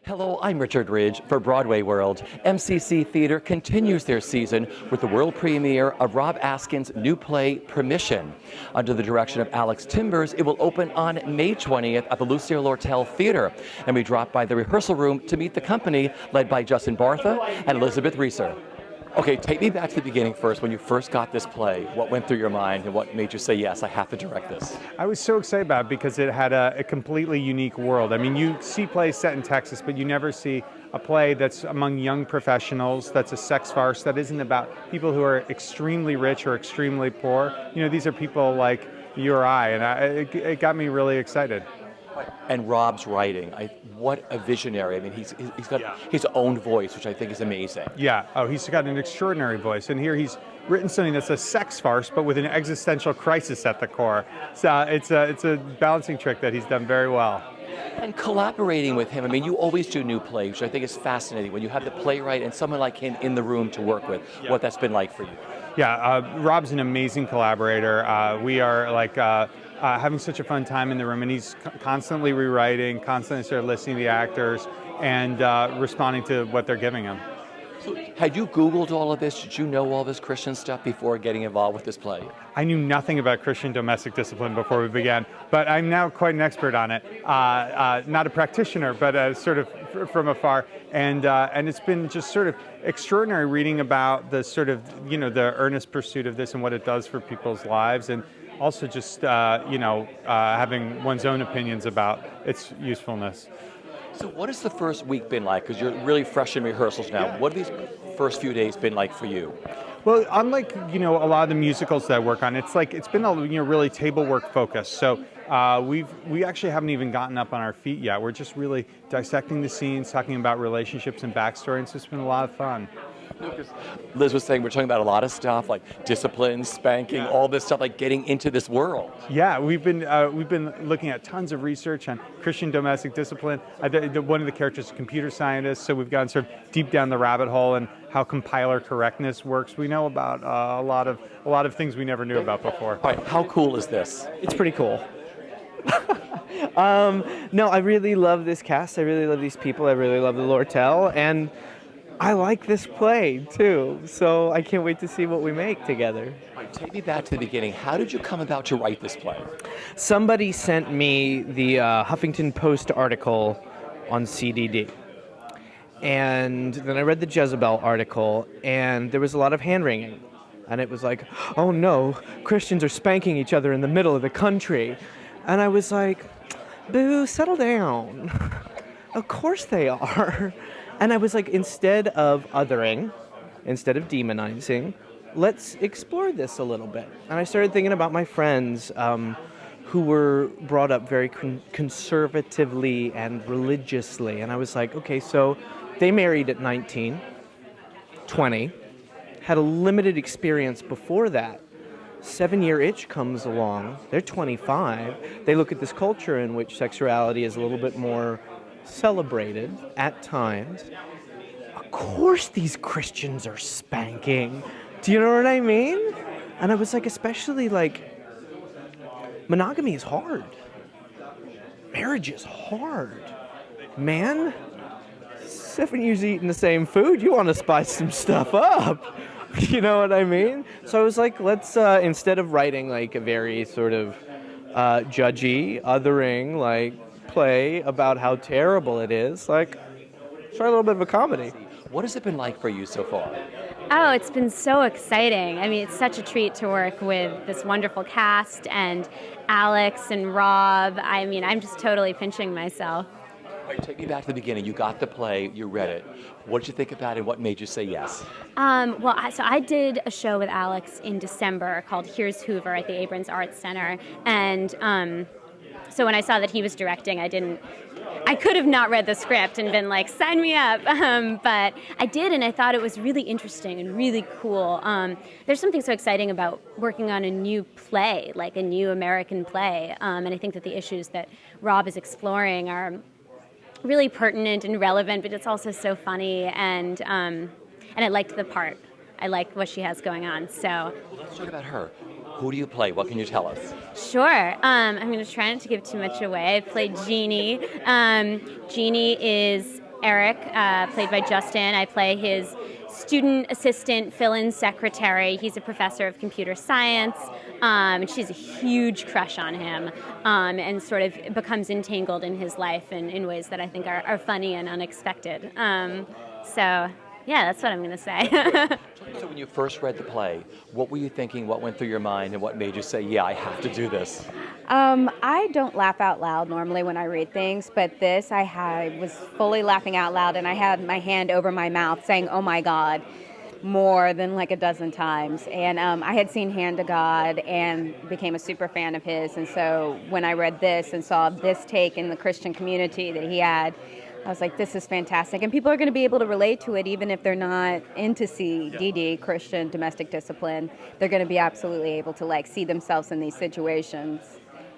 Hello, I'm Richard Ridge for Broadway World. MCC Theater continues their season with the world premiere of Rob Askin's new play, Permission. Under the direction of Alex Timbers, it will open on May 20th at the Lucille Lortel Theater. And we drop by the rehearsal room to meet the company, led by Justin Bartha and Elizabeth Reaser. Okay, take me back to the beginning first. When you first got this play, what went through your mind and what made you say, yes, I have to direct this? I was so excited about it because it had a completely unique world. I mean, you see plays set in Texas, but you never see a play that's among young professionals, that's a sex farce, that isn't about people who are extremely rich or extremely poor. You know, these are people like you or I, and it got me really excited. And Rob's writing, what a visionary. I mean, he's got his own voice, which I think is amazing. Yeah, he's got an extraordinary voice. And here he's written something that's a sex farce, but with an existential crisis at the core. So it's a balancing trick that he's done very well. And collaborating with him, I mean, you always do new plays, which I think is fascinating. When you have the playwright and someone like him in the room to work with, what that's been like for you. Yeah, Rob's an amazing collaborator. We are having such a fun time in the room, and he's constantly rewriting, constantly sort of listening to the actors and responding to what they're giving him. So, had you Googled all of this? Did you know all this Christian stuff before getting involved with this play? I knew nothing about Christian domestic discipline before we began, but I'm now quite an expert on it. Not a practitioner, but sort of from afar. And it's been just sort of extraordinary reading about the sort of, the earnest pursuit of this and what it does for people's lives. And also just, having one's own opinions about its usefulness. So what has the first week been like? Because you're really fresh in rehearsals now. Yeah. What have these first few days been like for you? Well, unlike, a lot of the musicals that I work on, it's been really table work focused. So we actually haven't even gotten up on our feet yet. We're just really dissecting the scenes, talking about relationships and backstory, and it's been a lot of fun. Liz was saying we're talking about a lot of stuff like discipline, spanking, all this stuff, like getting into this world. Yeah, we've been looking at tons of research on Christian domestic discipline. One of the characters is a computer scientist, so we've gone sort of deep down the rabbit hole and how compiler correctness works. We know about a lot of things we never knew about before. All right, how cool is this? It's pretty cool. No, I really love this cast. I really love these people. I really love the Lortel, and I like this play, too, so I can't wait to see what we make together. All right, take me back to the beginning. How did you come about to write this play? Somebody sent me the Huffington Post article on CDD, and then I read the Jezebel article, and there was a lot of hand-wringing, and it was like, oh no, Christians are spanking each other in the middle of the country, and I was like, boo, settle down. Of course they are. And I was like, instead of othering, instead of demonizing, let's explore this a little bit. And I started thinking about my friends who were brought up very conservatively and religiously. And I was like, okay, so they married at 19, 20, had a limited experience before that. 7-year itch comes along. They're 25. They look at this culture in which sexuality is a little bit more celebrated at times. Of course these Christians are spanking. Do you know what I mean? And I was like, especially monogamy is hard. Marriage is hard. Man, 7 years eating the same food, you want to spice some stuff up. You know what I mean? So I was like, let's, instead of writing a very sort of judgy, othering, play about how terrible it is, try a little bit of a comedy. What has it been like for you so far? Oh, it's been so exciting. I mean, it's such a treat to work with this wonderful cast and Alex and Rob. I mean, I'm just totally pinching myself. All right, take me back to the beginning. You got the play, you read it. What did you think about it, and what made you say yes? So I did a show with Alex in December called Here's Hoover at the Abrams Arts Center, and so when I saw that he was directing, I could have not read the script and been like, sign me up. But I did, and I thought it was really interesting and really cool. There's something so exciting about working on a new play, like a new American play. And I think that the issues that Rob is exploring are really pertinent and relevant, but it's also so funny. And I liked the part. I like what she has going on. So let's talk about her. Who do you play? What can you tell us? Sure. I'm going to try not to give too much away. I played Jeannie. Jeannie is Eric, played by Justin. I play his student assistant, fill-in secretary. He's a professor of computer science, and she's a huge crush on him, and sort of becomes entangled in his life in ways that I think are funny and unexpected. So, yeah, that's what I'm going to say. So when you first read the play, what were you thinking? What went through your mind, and what made you say, yeah, I have to do this? I don't laugh out loud normally when I read things, but this I was fully laughing out loud, and I had my hand over my mouth saying, oh my God, more than like a dozen times. And I had seen Hand to God and became a super fan of his. And so when I read this and saw this take in the Christian community that he had, I was like, this is fantastic. And people are going to be able to relate to it even if they're not into CDD, Christian domestic discipline. They're going to be absolutely able to like see themselves in these situations.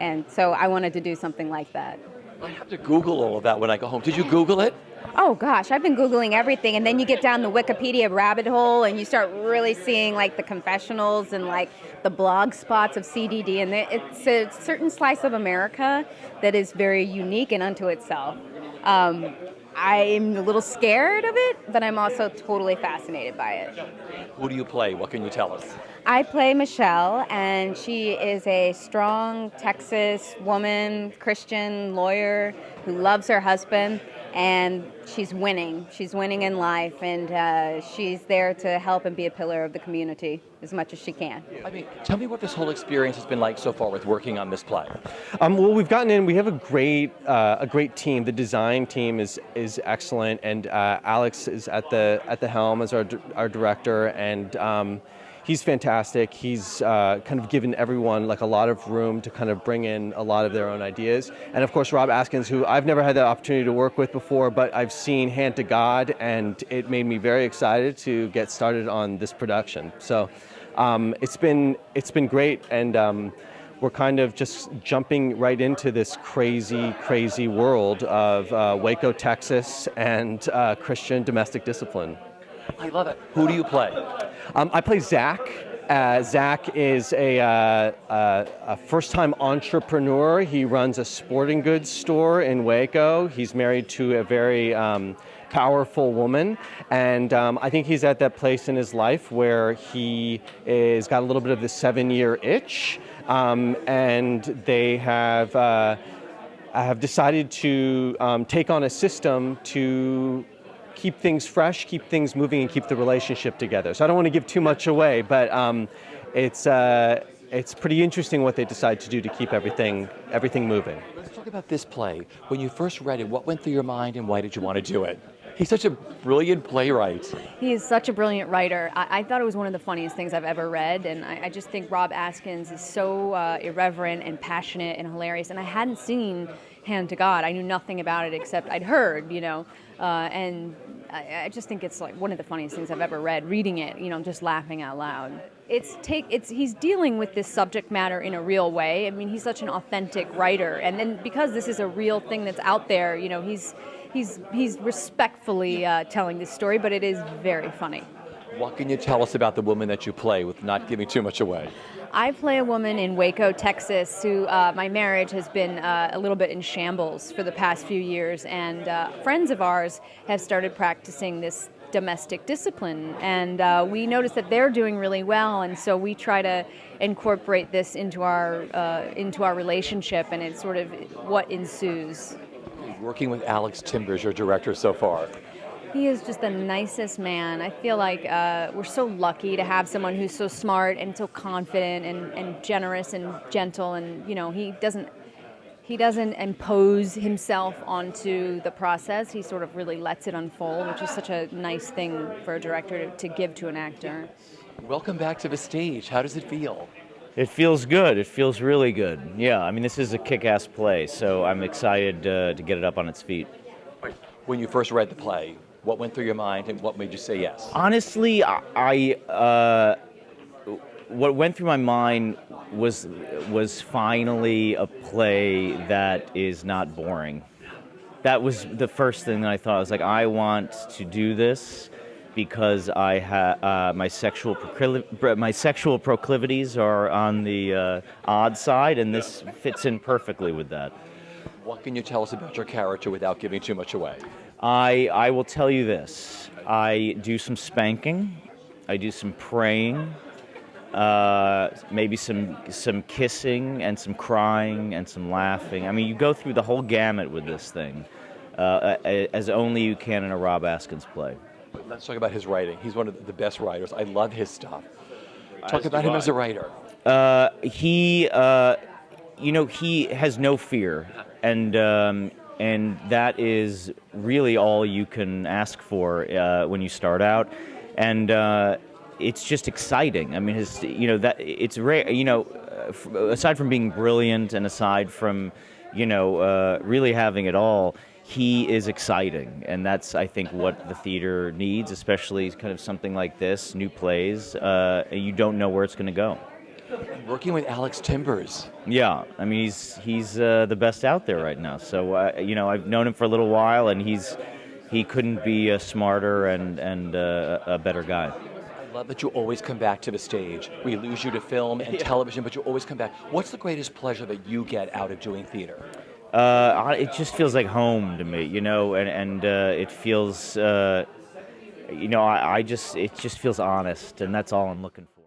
And so I wanted to do something like that. I have to Google all of that when I go home. Did you Google it? Oh gosh, I've been Googling everything, and then you get down the Wikipedia rabbit hole and you start really seeing like the confessionals and like the blog spots of CDD, and it's a certain slice of America that is very unique and unto itself. I'm a little scared of it, but I'm also totally fascinated by it. Who do you play? What can you tell us? I play Michelle, and she is a strong Texas woman, Christian lawyer who loves her husband, and she's winning. She's winning in life, and she's there to help and be a pillar of the community as much as she can. I mean, tell me what this whole experience has been like so far with working on this play. Well, we've gotten in. We have a great team. The design team is excellent, and Alex is at the helm as our director, and he's fantastic. He's kind of given everyone like a lot of room to kind of bring in a lot of their own ideas. And of course, Rob Askins, who I've never had the opportunity to work with before, but I've seen Hand to God, and it made me very excited to get started on this production. So it's been great, and we're kind of just jumping right into this crazy world of Waco, Texas, and Christian domestic discipline. I love it. Who do you play? I play Zach. Zach is a first-time entrepreneur. He runs a sporting goods store in Waco. He's married to a very powerful woman, and I think he's at that place in his life where he is got a little bit of the 7-year itch, and they have decided to take on a system to keep things fresh, keep things moving, and keep the relationship together. So I don't want to give too much away, but it's pretty interesting what they decide to do to keep everything moving. Let's talk about this play. When you first read it, what went through your mind, and why did you want to do it? He's such a brilliant playwright. He is such a brilliant writer. I thought it was one of the funniest things I've ever read, and I just think Rob Askins is so irreverent and passionate and hilarious, and I hadn't seen Hand to God. I knew nothing about it except I'd heard, and I just think it's like one of the funniest things I've ever read. Reading it, just laughing out loud. He's dealing with this subject matter in a real way. I mean, he's such an authentic writer, and then because this is a real thing that's out there, he's respectfully telling this story, but it is very funny. What can you tell us about the woman that you play with not giving too much away? I play a woman in Waco, Texas, who my marriage has been a little bit in shambles for the past few years, and friends of ours have started practicing this domestic discipline, and we notice that they're doing really well, and so we try to incorporate this into our relationship, and it's sort of what ensues. Working with Alex Timbers, your director so far. He is just the nicest man. I feel like we're so lucky to have someone who's so smart and so confident and generous and gentle, and he doesn't impose himself onto the process. He sort of really lets it unfold, which is such a nice thing for a director to give to an actor. Welcome back to the stage. How does it feel? It feels good. It feels really good. Yeah, I mean, this is a kick-ass play, so I'm excited to get it up on its feet. When you first read the play, what went through your mind, and what made you say yes? Honestly, what went through my mind was finally a play that is not boring. That was the first thing that I thought. I was like, I want to do this because I have my sexual proclivities are on the odd side, and this fits in perfectly with that. What can you tell us about your character without giving too much away? I will tell you this. I do some spanking. I do some praying. Maybe some kissing and some crying and some laughing. I mean, you go through the whole gamut with this thing, as only you can in a Rob Askins play. Let's talk about his writing. He's one of the best writers. I love his stuff. Talk about him as a writer. He has no fear, and that is really all you can ask for when you start out, and it's just exciting. I mean, it's rare. Aside from being brilliant, and aside from really having it all, he is exciting, and that's, I think, what the theater needs, especially kind of something like this, new plays. You don't know where it's going to go. Working with Alex Timbers. Yeah, I mean, he's the best out there right now. So I've known him for a little while, and he couldn't be a smarter and a better guy. I love that you always come back to the stage. We lose you to film and television, but you always come back. What's the greatest pleasure that you get out of doing theater? It just feels like home to me, and it feels, it just feels honest, and that's all I'm looking for.